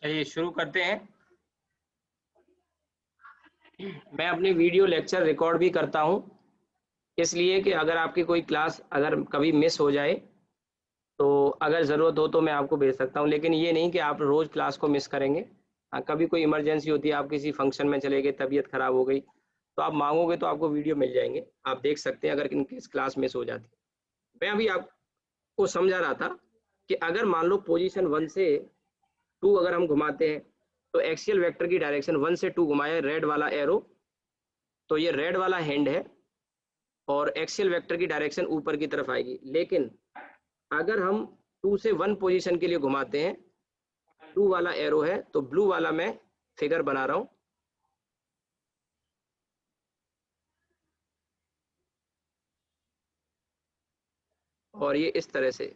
चलिए शुरू करते हैं। मैं अपनी वीडियो लेक्चर रिकॉर्ड भी करता हूं, इसलिए कि अगर आपकी कोई क्लास अगर कभी मिस हो जाए तो अगर ज़रूरत हो तो मैं आपको भेज सकता हूं, लेकिन ये नहीं कि आप रोज़ क्लास को मिस करेंगे। हाँ, कभी कोई इमरजेंसी होती है, आप किसी फंक्शन में चले गए, तबीयत खराब हो गई, तो आप मांगोगे तो आपको वीडियो मिल जाएंगे, आप देख सकते हैं अगर इनकेस क्लास मिस हो जाती है। मैं अभी आपको समझा रहा था कि अगर मान लो पोजीशन 1 से 2 अगर हम घुमाते हैं तो एक्सियल वेक्टर की डायरेक्शन 1 से 2 घुमाए, रेड वाला एरो, तो ये रेड वाला हैंड है और एक्सियल वेक्टर की डायरेक्शन ऊपर की तरफ आएगी। लेकिन अगर हम 2 से 1 पोजीशन के लिए घुमाते हैं, 2 वाला एरो है, तो ब्लू वाला मैं फिगर बना रहा हूं। और ये इस तरह से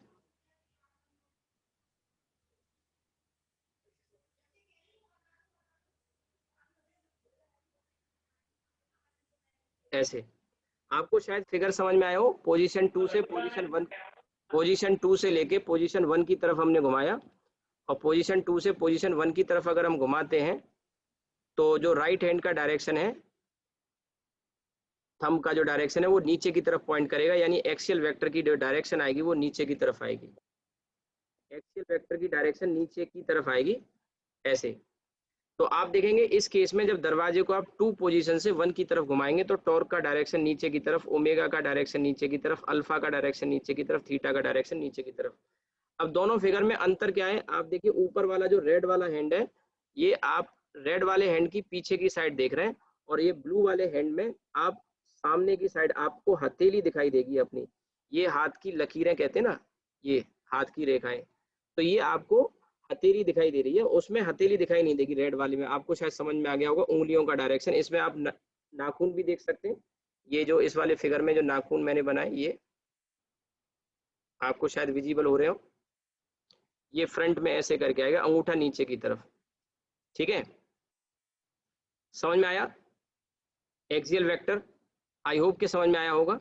ऐसे आपको शायद फिगर समझ में आया हो। पोजीशन 2 से पोजीशन 2 से लेके पोजीशन 1 की तरफ हमने घुमाया, और पोजीशन 2 से पोजीशन 1 की तरफ अगर हम घुमाते हैं तो जो राइट हैंड का डायरेक्शन है, थंब का जो डायरेक्शन है, वो नीचे की तरफ पॉइंट करेगा, यानी एक्सियल वेक्टर की जो डायरेक्शन आएगी वो नीचे की तरफ आएगी। एक्सियल वेक्टर की डायरेक्शन नीचे की तरफ आएगी ऐसे। तो आप देखेंगे इस केस में जब दरवाजे को आप 2 पोजीशन से 1 की तरफ घुमाएंगे तो टॉर्क का डायरेक्शन नीचे की तरफ, ओमेगा का डायरेक्शन नीचे की तरफ, अल्फा का डायरेक्शन नीचे की तरफ, थीटा का डायरेक्शन नीचे की तरफ। अब दोनों फिगर में अंतर क्या है, आप देखिए ऊपर वाला जो रेड वाला हैंड है, ये आप रेड वाले हैंड की पीछे की साइड देख रहे हैं, और ये ब्लू वाले हैंड में आप सामने की साइड आपको हथेली दिखाई देगी अपनी, ये हाथ की लकीरें कहते हैं ना, ये हाथ की रेखाएं, तो ये आपको हथेली दिखाई दे रही है, उसमें हथेली दिखाई नहीं देगी रेड वाली में। आपको शायद समझ में आ गया होगा उंगलियों का डायरेक्शन। इसमें आप नाखून भी देख सकते हैं, ये जो इस वाले फिगर में जो नाखून मैंने बनाए ये आपको शायद विजिबल हो रहे हो। ये फ्रंट में ऐसे करके आएगा, अंगूठा नीचे की तरफ। ठीक है, समझ में आया एक्सियल वेक्टर? आई होप कि समझ में आया होगा।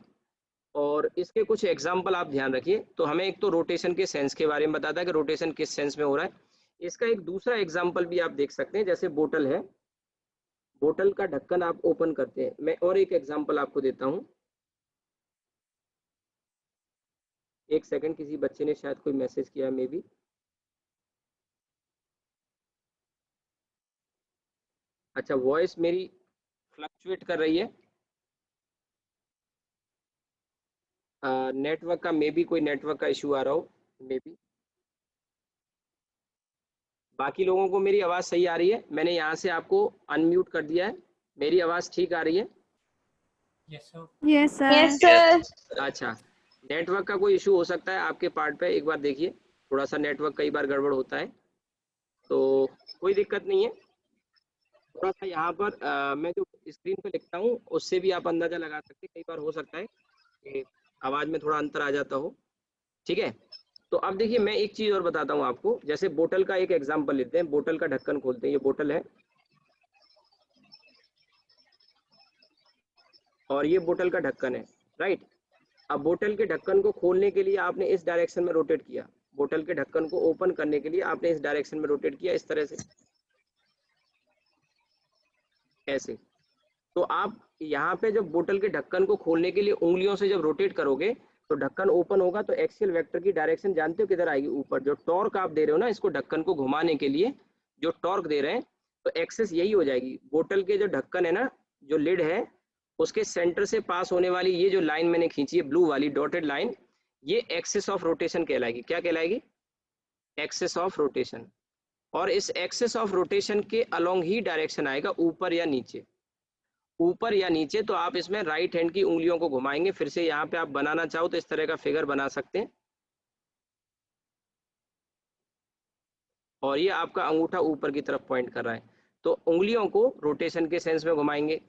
और इसके कुछ एग्जाम्पल आप ध्यान रखिए। तो हमें एक तो रोटेशन के सेंस के बारे में बताता है कि रोटेशन किस सेंस में हो रहा है। इसका एक दूसरा एग्जाम्पल भी आप देख सकते हैं, जैसे बोतल है, बोतल का ढक्कन आप ओपन करते हैं। मैं और एक एग्जाम्पल आपको देता हूं, एक सेकंड, किसी बच्चे ने शायद कोई मैसेज किया मे बी। अच्छा, वॉइस मेरी फ्लक्चुएट कर रही है, नेटवर्क का मे बी, कोई नेटवर्क का इशू आ रहा हो मे बी। बाकी लोगों को मेरी आवाज़ सही आ रही है? मैंने यहाँ से आपको अनम्यूट कर दिया है, मेरी आवाज़ ठीक आ रही है? Yes sir. Yes yes sir. Sir. अच्छा, नेटवर्क का कोई इशू हो सकता है आपके पार्ट पे, एक बार देखिए, थोड़ा सा नेटवर्क कई बार गड़बड़ होता है, तो कोई दिक्कत नहीं है। थोड़ा सा यहाँ पर मैं जो स्क्रीन पे लिखता हूँ उससे भी आप अंदाजा लगा सकते हैं, कई बार हो सकता है कि आवाज़ में थोड़ा अंतर आ जाता हो। ठीक है, तो अब देखिए मैं एक चीज़ और बताता हूँ आपको। जैसे बोतल का एक एग्जाम्पल लेते हैं, बोतल का ढक्कन खोलते हैं, ये बोतल है और ये बोतल का ढक्कन है, राइट। अब बोतल के ढक्कन को खोलने के लिए आपने इस डायरेक्शन में रोटेट किया, बोतल के ढक्कन को ओपन करने के लिए आपने इस डायरेक्शन में रोटेट किया, इस तरह से ऐसे। तो आप यहाँ पे जब बोतल के ढक्कन को खोलने के लिए उंगलियों से जब रोटेट करोगे तो ढक्कन ओपन होगा, तो एक्सियल वेक्टर की डायरेक्शन जानते हो किधर आएगी? ऊपर। जो टॉर्क आप दे रहे हो ना इसको ढक्कन को घुमाने के लिए, जो टॉर्क दे रहे हैं, तो एक्सेस यही हो जाएगी। बोतल के जो ढक्कन है ना, जो लिड है, उसके सेंटर से पास होने वाली ये जो लाइन मैंने खींची है, ब्लू वाली डॉटेड लाइन, ये एक्सिस ऑफ रोटेशन कहलाएगी। क्या कहलाएगी? Axis of rotation. और इस एक्सिस ऑफ रोटेशन के अलोंग ही डायरेक्शन आएगा, ऊपर या नीचे। ऊपर या नीचे, तो आप इसमें राइट हैंड की उंगलियों को घुमाएंगे। फिर से यहाँ पे आप बनाना चाहो तो इस तरह का फिगर बना सकते हैं, और ये आपका अंगूठा ऊपर की तरफ पॉइंट कर रहा है, तो उंगलियों को रोटेशन के सेंस में घुमाएंगे,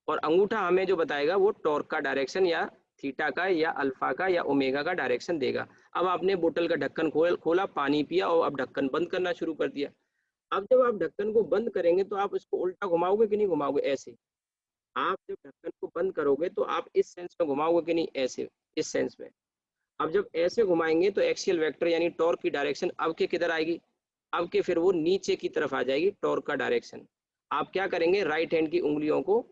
और अंगूठा हमें जो बताएगा वो टॉर्क का डायरेक्शन, या थीटा का, या अल्फा का, या ओमेगा का डायरेक्शन देगा। अब आपने बोतल का ढक्कन खोला, पानी पिया, और अब ढक्कन बंद करना शुरू कर दिया। अब जब आप ढक्कन को बंद करेंगे तो आप इसको उल्टा घुमाओगे कि नहीं घुमाओगे? ऐसे। आप जब ढक्कन को बंद करोगे तो आप इस सेंस में घुमाओगे कि नहीं? ऐसे, इस सेंस में। अब जब ऐसे घुमाएंगे तो एक्सियल वेक्टर यानी टॉर्क की डायरेक्शन अब के किधर आएगी? अब के फिर वो नीचे की तरफ आ जाएगी टॉर्क का डायरेक्शन। आप क्या करेंगे, राइट हैंड की उंगलियों को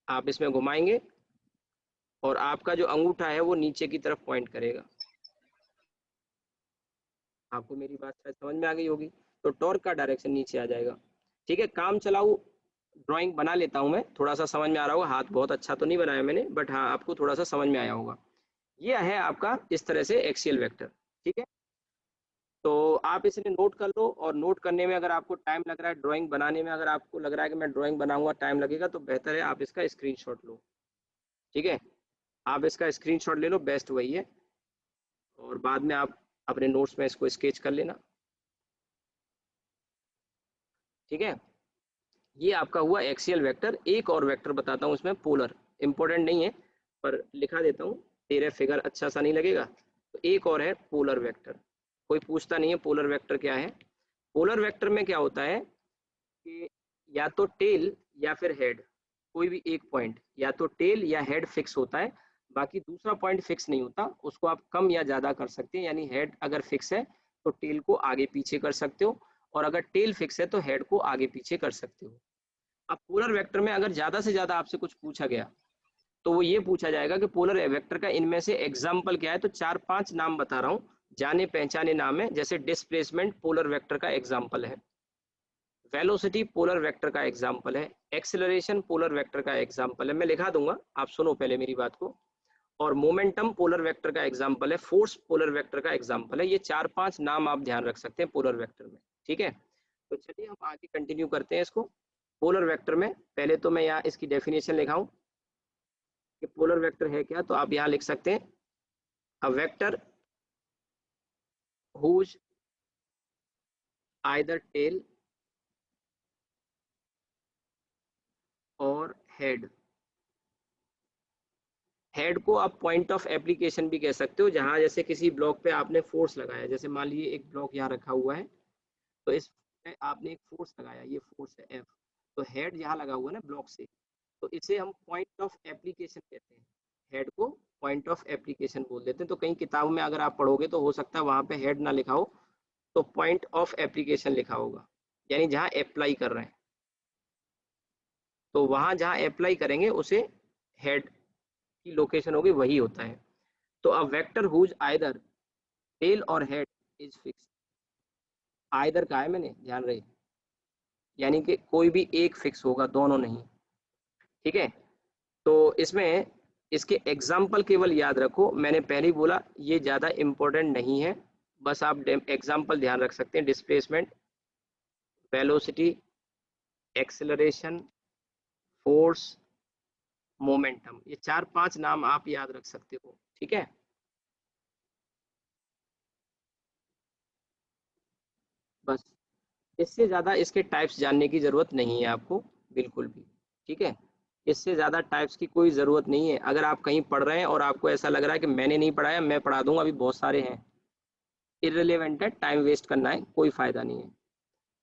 आप इसमें घुमाएंगे और आपका जो अंगूठा है वो नीचे की तरफ पॉइंट करेगा। आपको मेरी बात शायद समझ में आ गई होगी। तो टॉर्क का डायरेक्शन नीचे आ जाएगा। ठीक है, काम चलाऊ ड्राइंग बना लेता हूं मैं, थोड़ा सा समझ में आ रहा होगा, हाथ बहुत अच्छा तो नहीं बनाया मैंने, बट हाँ आपको थोड़ा सा समझ में आया होगा। ये है आपका इस तरह से एक्सियल वेक्टर। ठीक है, तो आप इसे नोट कर लो, और नोट करने में अगर आपको टाइम लग रहा है, ड्राइंग बनाने में अगर आपको लग रहा है कि मैं ड्राइंग बनाऊंगा टाइम लगेगा, तो बेहतर है आप इसका स्क्रीनशॉट लो। ठीक है, आप इसका स्क्रीनशॉट ले लो, बेस्ट वही है, और बाद में आप अपने नोट्स में इसको स्केच कर लेना। ठीक है, ये आपका हुआ एक्सियल वेक्टर। एक और वेक्टर बताता हूँ इसमें, पोलर, इंपॉर्टेंट नहीं है पर लिखा देता हूँ, तेरे फिगर अच्छा सा नहीं लगेगा। तो एक और है पोलर वेक्टर। कोई पूछता नहीं है पोलर वेक्टर क्या है। पोलर वेक्टर में क्या होता है कि या तो टेल या फिर हेड, कोई भी एक पॉइंट, या तो टेल या हेड फिक्स होता है, बाकी दूसरा पॉइंट फिक्स नहीं होता। उसको आप कम या ज्यादा कर सकते हैं, यानी हेड अगर फिक्स है तो टेल को आगे पीछे कर सकते हो, और अगर टेल फिक्स है तो हेड को आगे पीछे कर सकते हो। अब पोलर वेक्टर में अगर ज्यादा से ज्यादा आपसे कुछ पूछा गया तो वो ये पूछा जाएगा कि पोलर वेक्टर का इनमें से एग्जाम्पल क्या है। तो 4-5 नाम बता रहा हूँ, जाने पहचाने नाम है, जैसे डिस्प्लेसमेंट पोलर वेक्टर का एग्जाम्पल है, वेलोसिटी पोलर वेक्टर का एग्जाम्पल है, एक्सेलरेशन पोलर वेक्टर का एग्जाम्पल है, मैं लिखा दूंगा आप सुनो पहले मेरी बात को, और मोमेंटम पोलर वेक्टर का एग्जाम्पल है, फोर्स पोलर वेक्टर का एग्जाम्पल है। ये 4-5 नाम आप ध्यान रख सकते हैं पोलर वेक्टर में। ठीक है, तो चलिए हम आगे कंटिन्यू करते हैं इसको। पोलर वेक्टर में पहले तो मैं यहाँ इसकी डेफिनेशन लिखाऊं कि पोलर वेक्टर है क्या, तो आप यहाँ लिख सकते हैं, a vector whose either tail और हेड। हेड को आप पॉइंट ऑफ एप्लीकेशन भी कह सकते हो, जहां जैसे किसी ब्लॉक पे आपने फोर्स लगाया, जैसे मान लीजिए एक ब्लॉक यहाँ रखा हुआ है, तो इस पे आपने एक फोर्स लगाया, ये फोर्स है एफ, तो हेड यहाँ लगा हुआ है ना ब्लॉक से, तो इसे हम पॉइंट ऑफ एप्लीकेशन कहते हैं। हेड को पॉइंट ऑफ एप्लीकेशन बोल देते हैं। तो कई किताबों में अगर आप पढ़ोगे तो हो सकता है वहां पे हेड ना लिखा हो, तो पॉइंट ऑफ एप्लीकेशन लिखा होगा, यानी जहां अप्लाई कर रहे हैं, तो वहां जहां अप्लाई करेंगे उसे हेड की लोकेशन होगी, वही होता है। तो a vector whose either tail और हेड इज फिक्स। आइदर का है मैंने, ध्यान रहे, यानी कि कोई भी एक फिक्स होगा, दोनों नहीं। ठीक है, तो इसमें इसके एग्जाम्पल केवल याद रखो, मैंने पहले ही बोला ये ज़्यादा इम्पोर्टेंट नहीं है, बस आप एग्जाम्पल ध्यान रख सकते हैं, displacement, velocity, acceleration, force, momentum, ये 4-5 नाम आप याद रख सकते हो। ठीक है, बस इससे ज़्यादा इसके टाइप्स जानने की ज़रूरत नहीं है आपको, बिल्कुल भी। ठीक है, इससे ज़्यादा टाइप्स की कोई ज़रूरत नहीं है। अगर आप कहीं पढ़ रहे हैं और आपको ऐसा लग रहा है कि मैंने नहीं पढ़ाया, मैं पढ़ा दूंगा, अभी बहुत सारे हैं, इररिलेवेंट है, टाइम वेस्ट करना है, कोई फ़ायदा नहीं है।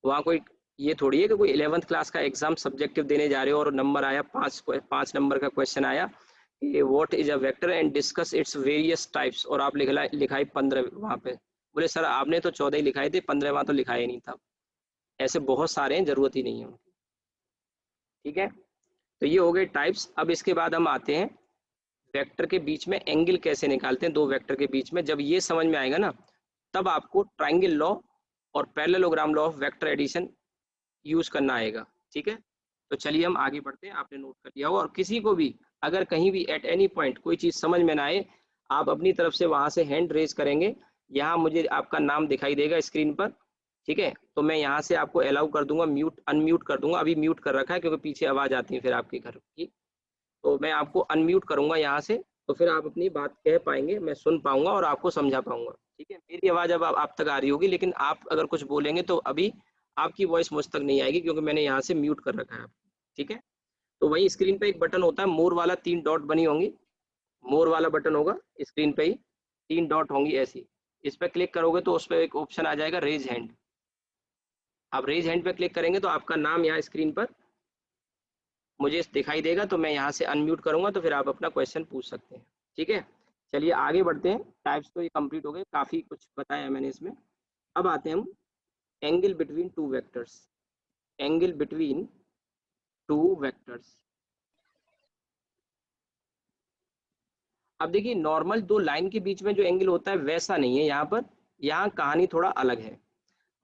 वहाँ कोई ये थोड़ी है कि कोई 11th क्लास का एग्जाम सब्जेक्टिव देने जा रहे हो और नंबर आया 5 नंबर का क्वेश्चन आया कि what is a vector and discuss its various types, और आप लिखाई 15 वहाँ पे, बोले सर आपने तो 14 ही लिखाए थे, 15वां तो लिखाया ही नहीं था। ऐसे बहुत सारे हैं, जरूरत ही नहीं है उनकी। ठीक है, तो ये हो गए टाइप्स। अब इसके बाद हम आते हैं वेक्टर के बीच में एंगल कैसे निकालते हैं, दो वेक्टर के बीच में। जब ये समझ में आएगा ना, तब आपको ट्राइंगल लॉ और parallelogram law of vector addition use करना आएगा। ठीक है, तो चलिए हम आगे बढ़ते हैं, आपने नोट कर लिया होगा। और किसी को भी अगर कहीं भी एट एनी पॉइंट कोई चीज समझ में ना आए, आप अपनी तरफ से वहां से हैंड रेज करेंगे, यहाँ मुझे आपका नाम दिखाई देगा स्क्रीन पर। ठीक है, तो मैं यहाँ से आपको अलाउ कर दूंगा, म्यूट अनम्यूट कर दूंगा, अभी म्यूट कर रखा है क्योंकि पीछे आवाज आती है फिर आपके घर की, तो मैं आपको अनम्यूट करूंगा यहाँ से, तो फिर आप अपनी बात कह पाएंगे, मैं सुन पाऊंगा और आपको समझा पाऊंगा। ठीक है, मेरी आवाज अब आप तक आ रही होगी, लेकिन आप अगर कुछ बोलेंगे तो अभी आपकी वॉइस मुझ तक नहीं आएगी, क्योंकि मैंने यहाँ से म्यूट कर रखा है आपको। ठीक है, तो वही स्क्रीन पे एक बटन होता है मोर वाला, 3 डॉट बनी होंगी, मोर वाला बटन होगा स्क्रीन पे ही, 3 डॉट होंगी ऐसी, इस पर क्लिक करोगे तो उस पर एक ऑप्शन आ जाएगा रेज हैंड। आप रेज हैंड पे क्लिक करेंगे तो आपका नाम यहाँ स्क्रीन पर मुझे दिखाई देगा, तो मैं यहाँ से अनम्यूट करूंगा, तो फिर आप अपना क्वेश्चन पूछ सकते हैं। ठीक है, चलिए आगे बढ़ते हैं। टाइप्स तो ये कंप्लीट हो गए, काफी कुछ बताया मैंने इसमें। अब आते हैं हम angle between two vectors. Angle between two vectors. अब देखिए नॉर्मल दो लाइन के बीच में जो एंगल होता है वैसा नहीं है यहाँ पर, यहाँ कहानी थोड़ा अलग है।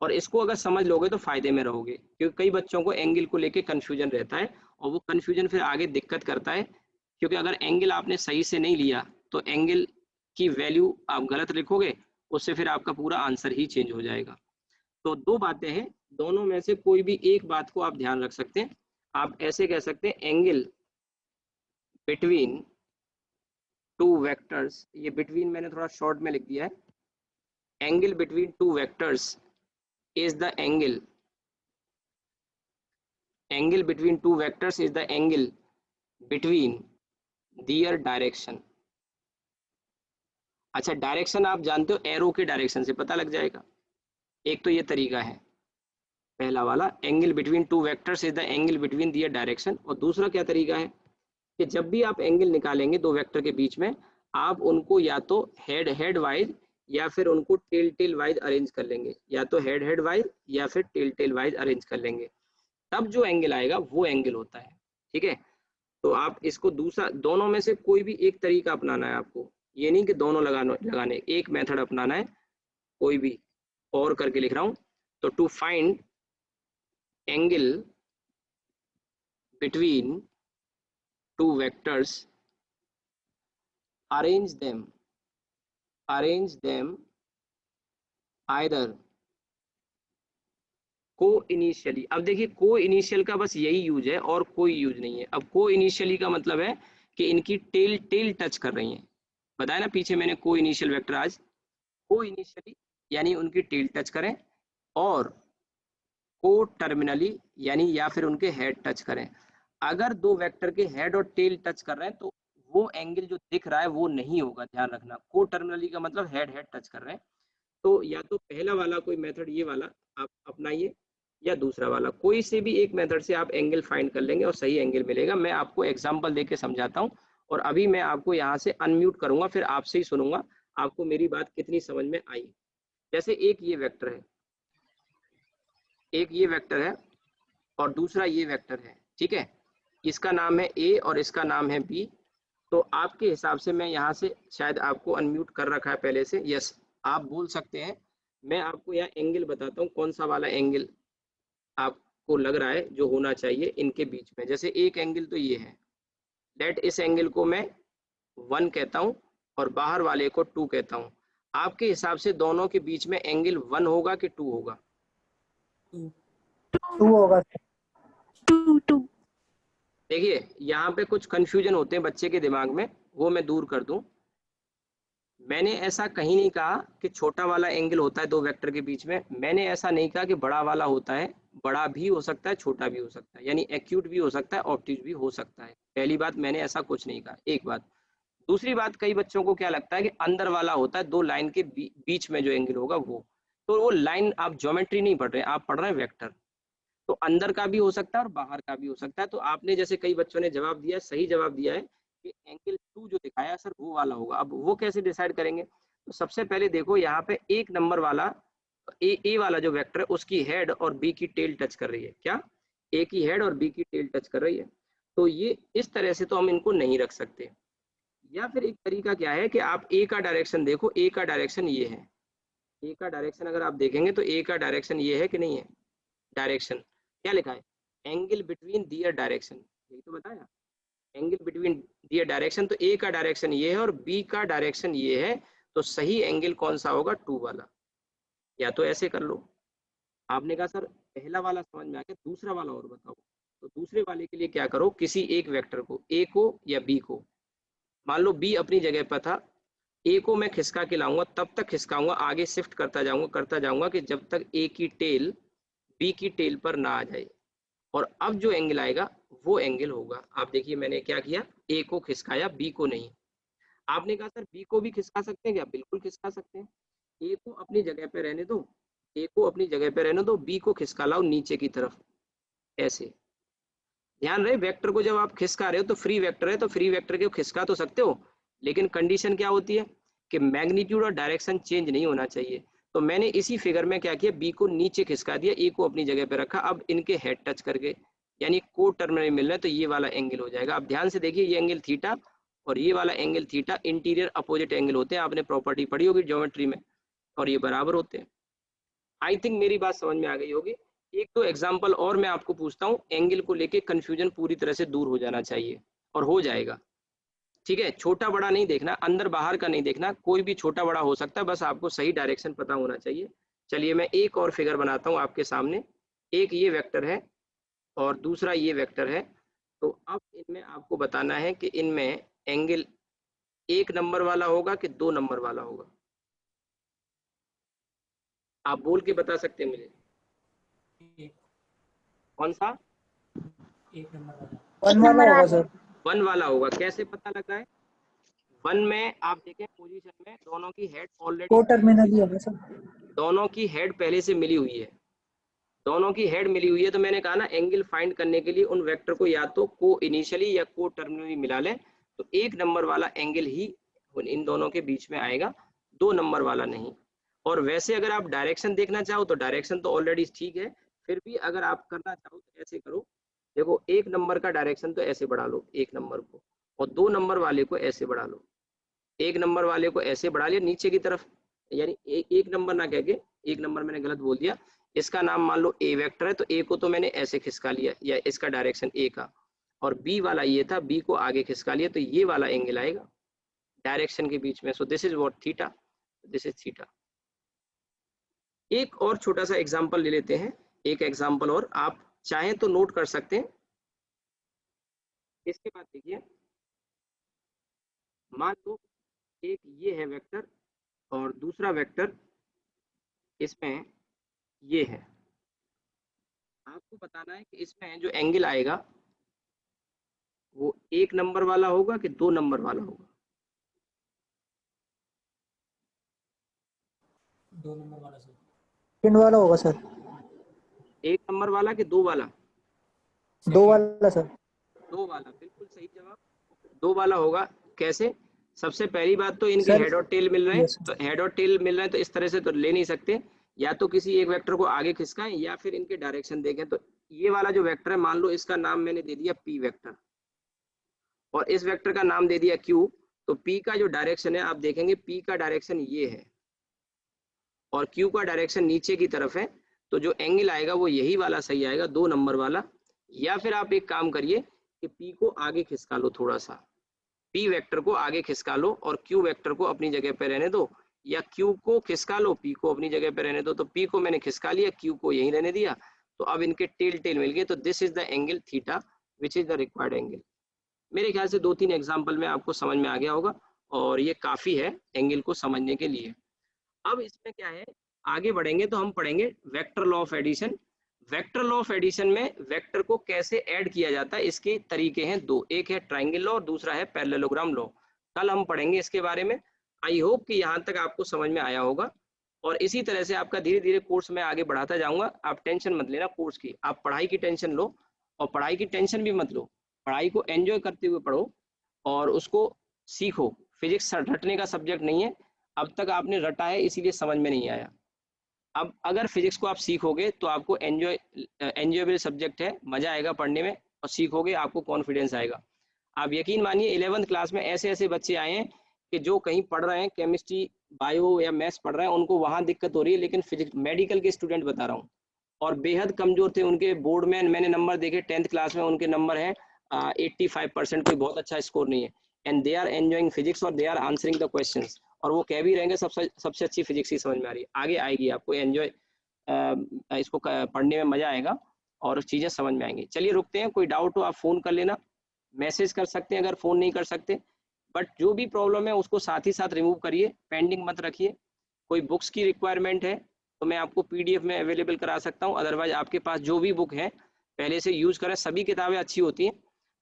और इसको अगर समझ लोगे तो फायदे में रहोगे, क्योंकि कई बच्चों को एंगल को लेके कंफ्यूजन रहता है और वो कंफ्यूजन फिर आगे दिक्कत करता है। क्योंकि अगर एंगल आपने सही से नहीं लिया तो एंगल की वैल्यू आप गलत लिखोगे, उससे फिर आपका पूरा आंसर ही चेंज हो जाएगा। तो दो बातें हैं, दोनों में से कोई भी एक बात को आप ध्यान रख सकते हैं। आप ऐसे कह सकते हैं एंगल बिटवीन टू वेक्टर्स, ये बिटवीन मैंने थोड़ा शॉर्ट में लिख दिया है। Angle between two vectors is the angle between two vectors is the angle between their direction। अच्छा, डायरेक्शन आप जानते हो, एरो के डायरेक्शन से पता लग जाएगा। एक तो ये तरीका है पहला वाला, angle between two vectors is the angle between their direction. और दूसरा क्या तरीका है कि जब भी आप एंगल निकालेंगे दो वेक्टर के बीच में, आप उनको या तो हेड हेड वाइज या फिर उनको टेल टेल वाइज अरेंज कर लेंगे, या तो हेड हेड वाइज या फिर टेल टेल वाइज अरेंज कर लेंगे, तब जो एंगल आएगा वो एंगल होता है। ठीक है, तो आप इसको दूसरा, दोनों में से कोई भी एक तरीका अपनाना है आपको, ये नहीं कि दोनों लगाने, एक मेथड अपनाना है कोई भी। और करके लिख रहा हूं, तो to find angle between two vectors arrange them either को इनिशियली। अब देखिए को इनिशियल का बस यही यूज है और कोई यूज नहीं है। अब को इनिशियली का मतलब है कि इनकी टेल टेल टच कर रही हैं। बताया ना पीछे मैंने को इनिशियल वेक्टर आज। को इनिशियली यानी उनकी टेल टच करें, और को टर्मिनली यानी या फिर उनके हेड टच करें। अगर दो वेक्टर के हेड और टेल टच कर रहे हैं तो वो एंगल जो दिख रहा है वो नहीं होगा, ध्यान रखना। को टर्मिनली का मतलब हेड हेड टच कर रहे हैं। तो या तो पहला वाला कोई मेथड ये वाला आप अपनाइए, या दूसरा वाला, कोई से भी एक मेथड से आप एंगल फाइंड कर लेंगे और सही एंगल मिलेगा। मैं आपको एग्जांपल देके समझाता हूँ। और अभी मैं आपको यहाँ से अनम्यूट करूंगा, फिर आपसे ही सुनूंगा आपको मेरी बात कितनी समझ में आई। जैसे एक ये वेक्टर है, एक ये वेक्टर है और दूसरा ये वेक्टर है। ठीक है, इसका नाम है ए और इसका नाम है बी। तो आपके हिसाब से मैं यहाँ से, शायद आपको अनम्यूट कर रखा है पहले से, यस आप बोल सकते हैं। मैं आपको यहाँ एंगल बताता हूँ, कौन सा वाला एंगल आपको लग रहा है जो होना चाहिए इनके बीच में। जैसे एक एंगल तो ये है, लेट इस एंगल को मैं 1 कहता हूँ और बाहर वाले को 2 कहता हूँ। आपके हिसाब से दोनों के बीच में एंगल 1 होगा कि 2 होगा? 2 होगा। 2 देखिए यहाँ पे कुछ कंफ्यूजन होते हैं बच्चे के दिमाग में, वो मैं दूर कर दूं। मैंने ऐसा कहीं नहीं कहा कि छोटा वाला एंगल होता है दो वेक्टर के बीच में। मैंने ऐसा नहीं कहा कि बड़ा वाला होता है। बड़ा भी हो सकता है, छोटा भी हो सकता है, यानी एक्यूट भी हो सकता है, ऑब्ट्यूज भी हो सकता है। पहली बात, मैंने ऐसा कुछ नहीं कहा, एक बात। दूसरी बात, कई बच्चों को क्या लगता है कि अंदर वाला होता है, दो लाइन के बीच में जो एंगल होगा वो। तो वो लाइन, आप ज्योमेट्री नहीं पढ़ रहे, आप पढ़ रहे हैं वेक्टर। तो अंदर का भी हो सकता है और बाहर का भी हो सकता है। तो आपने जैसे कई बच्चों ने जवाब दिया, सही जवाब दिया है कि एंगल 2 जो दिखाया सर वो वाला होगा। अब वो कैसे डिसाइड करेंगे? तो सबसे पहले देखो यहाँ पे एक नंबर वाला ए वाला जो वेक्टर है उसकी हेड और बी की टेल टच कर रही है। क्या? ए की हेड और बी की टेल टच कर रही है। तो ये इस तरह से तो हम इनको नहीं रख सकते। या फिर एक तरीका क्या है कि आप ए का डायरेक्शन देखो, ए का डायरेक्शन ये है। ए का डायरेक्शन अगर आप देखेंगे तो ए का डायरेक्शन ये है कि नहीं है? डायरेक्शन क्या लिखा है? एंगल बिटवीन दियर डायरेक्शन, यही तो बताया, एंगल बिटवीन दियर डायरेक्शन। तो ए का डायरेक्शन ये है और बी का डायरेक्शन ये है। तो सही एंगल कौन सा होगा? 2 वाला। या तो ऐसे कर लो। आपने कहा सर पहला वाला समझ में आ गया, दूसरा वाला और बताओ। तो दूसरे वाले के लिए क्या करो, किसी एक वेक्टर को, ए को या बी को, मान लो बी अपनी जगह पर था, ए को मैं खिसका के लाऊंगा, तब तक खिसकाऊंगा, आगे शिफ्ट करता जाऊंगा कि जब तक ए की टेल बी की टेल पर ना आ जाए। और अब जो एंगल आएगा वो एंगल होगा। आप देखिए मैंने क्या किया, ए को खिसकाया, बी को नहीं। आपने कहा सर बी को भी खिसका सकते हैं क्या? बिल्कुल खिसका सकते हैं। ए को अपनी जगह पे रहने दो, ए को अपनी जगह पे रहने दो, बी को खिसका लाओ नीचे की तरफ, ऐसे। ध्यान रहे वेक्टर को जब आप खिसका रहे हो तो फ्री वेक्टर है, तो फ्री वेक्टर को खिसका तो सकते हो, लेकिन कंडीशन क्या होती है कि मैग्नीट्यूड और डायरेक्शन चेंज नहीं होना चाहिए। तो मैंने इसी फिगर में क्या किया, बी को नीचे खिसका दिया, ए को अपनी जगह पे रखा। अब इनके हेड टच करके यानी को टर्मिनल मिल रहा है, तो ये वाला एंगल हो जाएगा। अब ध्यान से देखिए, ये एंगल थीटा और ये वाला angle theta interior opposite angle होते हैं, आपने प्रॉपर्टी पढ़ी होगी ज्योमेट्री में, और ये बराबर होते हैं। आई थिंक मेरी बात समझ में आ गई होगी। एक दो एग्जाम्पल और मैं आपको पूछता हूँ, एंगल को लेके कंफ्यूजन पूरी तरह से दूर हो जाना चाहिए, और हो जाएगा। ठीक है, छोटा बड़ा नहीं देखना, अंदर बाहर का नहीं देखना, कोई भी छोटा बड़ा हो सकता है, बस आपको सही डायरेक्शन पता होना चाहिए। चलिए मैं एक और फिगर बनाता हूँ आपके सामने। एक ये वेक्टर है और दूसरा ये वेक्टर है। तो अब इनमें आपको बताना है कि इनमें एंगल 1 नंबर वाला होगा कि 2 नंबर वाला होगा। आप बोल के बता सकते हैं मुझे कौन सा? 1 वाला होगा सर। 1 वाला होगा। कैसे पता लग रहा है? 1 में आप देखें पोजीशन में दोनों की हेड ऑलरेडी, को टर्मिनल ही होगा सर। दोनों की हेड पहले से मिली हुई है, दोनों की हेड मिली हुई है। तो मैंने कहा ना, एंगल फाइंड करने के लिए उन वेक्टर को या तो को इनिशियली या को टर्मिनली मिला लें, तो 1 नंबर वाला एंगल ही इन दोनों के बीच में आएगा, 2 नंबर वाला नहीं। और वैसे अगर आप डायरेक्शन देखना चाहो तो डायरेक्शन तो ऑलरेडी ठीक है, फिर भी अगर आप करना चाहो तो ऐसे करो। देखो 1 नंबर का डायरेक्शन तो ऐसे बढ़ा लो 1 नंबर को, और 2 नंबर वाले को ऐसे बढ़ा लो। 1 नंबर वाले को ऐसे बढ़ा लिया नीचे की तरफ, यानी एक नंबर ना कह के, 1 नंबर मैंने गलत बोल दिया। इसका नाम मान लो ए वेक्टर है, तो ए को तो मैंने ऐसे खिसका लिया, या इसका डायरेक्शन ए का, और बी वाला ये था, बी को आगे खिसका लिया, तो ये वाला एंगल आएगा डायरेक्शन के बीच में। So this is what theta, this is theta. एक और छोटा सा एग्जांपल ले लेते हैं, एक एग्जांपल और आप चाहें तो नोट कर सकते हैं। इसके बाद देखिए, मान लो एक ये है वेक्टर और दूसरा वेक्टर इसमें ये है। आपको बताना है कि इसमें जो एंगल आएगा वो 1 नंबर वाला होगा कि 2 नंबर वाला होगा? 2 नंबर वाला सर। सेकंड वाला होगा सर। 1 नंबर वाला कि 2 वाला? 2 वाला सर। 2 वाला, बिल्कुल सही जवाब, 2 वाला होगा। कैसे? सबसे पहली बात तो इनके सर, हेड और टेल मिल रहे हैं, यस। तो हेड और टेल मिल रहे हैं तो इस तरह से तो ले नहीं सकते, या तो किसी एक वेक्टर को आगे खिसकाएं या फिर इनके डायरेक्शन देखें। तो ये वाला जो वेक्टर है, मान लो इसका नाम मैंने दे दिया पी वेक्टर, और इस वेक्टर का नाम दे दिया क्यू। तो पी का जो डायरेक्शन है, आप देखेंगे पी का डायरेक्शन ये है और क्यू का डायरेक्शन नीचे की तरफ है, तो जो एंगल आएगा वो यही वाला सही आएगा, 2 नंबर वाला। या फिर आप एक काम करिए कि पी को आगे खिसका लो थोड़ा सा, पी वेक्टर को आगे खिसका लो और क्यू वेक्टर को अपनी जगह पे रहने दो, या क्यू को खिसका लो, पी को अपनी जगह पे रहने दो। तो पी को मैंने खिसका लिया, क्यू को यहीं रहने दिया, तो अब इनके टेल टेल मिल गए। तो this is the angle theta which is the required angle. मेरे ख्याल से 2-3 एग्जाम्पल में आपको समझ में आ गया होगा, और ये काफी है एंगल को समझने के लिए। अब इसमें क्या है, आगे बढ़ेंगे तो हम पढ़ेंगे vector law of addition. Vector law of addition में वेक्टर को कैसे ऐड किया जाता है, इसके तरीके हैं 2, एक है ट्राइंगल लॉ और दूसरा है पैरेललोग्राम लॉ। कल हम पढ़ेंगे इसके बारे में। आई होप कि यहाँ तक आपको समझ में आया होगा, और इसी तरह से आपका धीरे धीरे कोर्स में आगे बढ़ाता जाऊंगा। आप टेंशन मत लेना कोर्स की, आप पढ़ाई की टेंशन लो, और पढ़ाई की टेंशन भी मत लो, पढ़ाई को एंजॉय करते हुए पढ़ो और उसको सीखो। फिजिक्स रटने का सब्जेक्ट नहीं है, अब तक आपने रटा है इसीलिए समझ में नहीं आया। अब अगर फिजिक्स को आप सीखोगे तो आपको एंजॉयबल सब्जेक्ट है, मजा आएगा पढ़ने में, और सीखोगे आपको कॉन्फिडेंस आएगा। आप यकीन मानिए 11th क्लास में ऐसे ऐसे बच्चे आए हैं कि जो कहीं पढ़ रहे हैं केमिस्ट्री बायो या मैथ्स पढ़ रहे हैं, उनको वहां दिक्कत हो रही है, लेकिन फिजिक्स मेडिकल के स्टूडेंट बता रहा हूँ, और बेहद कमजोर थे उनके बोर्ड में। मैंने नंबर देखे 10th क्लास में, उनके नंबर है 85%, कोई बहुत अच्छा स्कोर नहीं है, and they are enjoying physics और they are answering the questions, और वो कह भी रहेंगे सबसे अच्छी फिजिक्स ही समझ में आ रही है। आगे आएगी, आपको एंजॉय इसको पढ़ने में मजा आएगा और चीजें समझ में आएंगी। चलिए रुकते हैं, कोई डाउट हो आप फोन कर लेना, मैसेज कर सकते हैं अगर फोन नहीं कर सकते, बट जो भी प्रॉब्लम है उसको साथ ही साथ रिमूव करिए, पेंडिंग मत रखिए। कोई बुक्स की रिक्वायरमेंट है तो मैं आपको पीडीएफ में अवेलेबल करा सकता हूँ, अदरवाइज आपके पास जो भी बुक है पहले से यूज करें। सभी किताबें अच्छी होती हैं,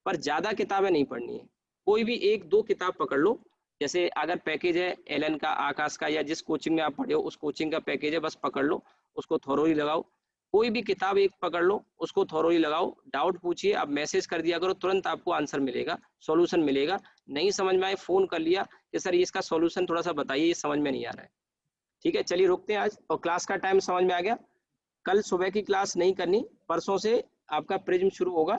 पर ज्यादा किताबें नहीं पढ़नी है, कोई भी 1-2 किताब पकड़ लो। जैसे अगर पैकेज है एलन का, आकाश का, या जिस कोचिंग में आप पढ़े हो उस कोचिंग का पैकेज है, बस पकड़ लो, उसको थोरोली लगाओ। कोई भी किताब एक पकड़ लो, उसको थॉरोली लगाओ, डाउट पूछिए, आप मैसेज कर दिया करो, तुरंत आपको आंसर मिलेगा, सॉल्यूशन मिलेगा। नहीं समझ में आए फोन कर लिया कि सर इसका सॉल्यूशन थोड़ा सा बताइए, ये समझ में नहीं आ रहा है। ठीक है, चलिए रुकते हैं आज। और क्लास का टाइम समझ में आ गया। कल सुबह की क्लास नहीं करनी, परसों से आपका प्रिज्म शुरू होगा।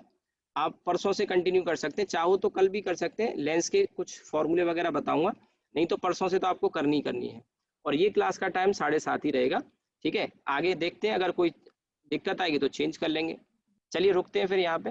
आप परसों से कंटिन्यू कर सकते हैं, चाहो तो कल भी कर सकते हैं, लेंस के कुछ फॉर्मूले वगैरह बताऊंगा, नहीं तो परसों से तो आपको करनी ही करनी है। और ये क्लास का टाइम 7:30 ही रहेगा। ठीक है, आगे देखते हैं, अगर कोई दिक्कत आएगी तो चेंज कर लेंगे। चलिए रुकते हैं फिर यहाँ पे।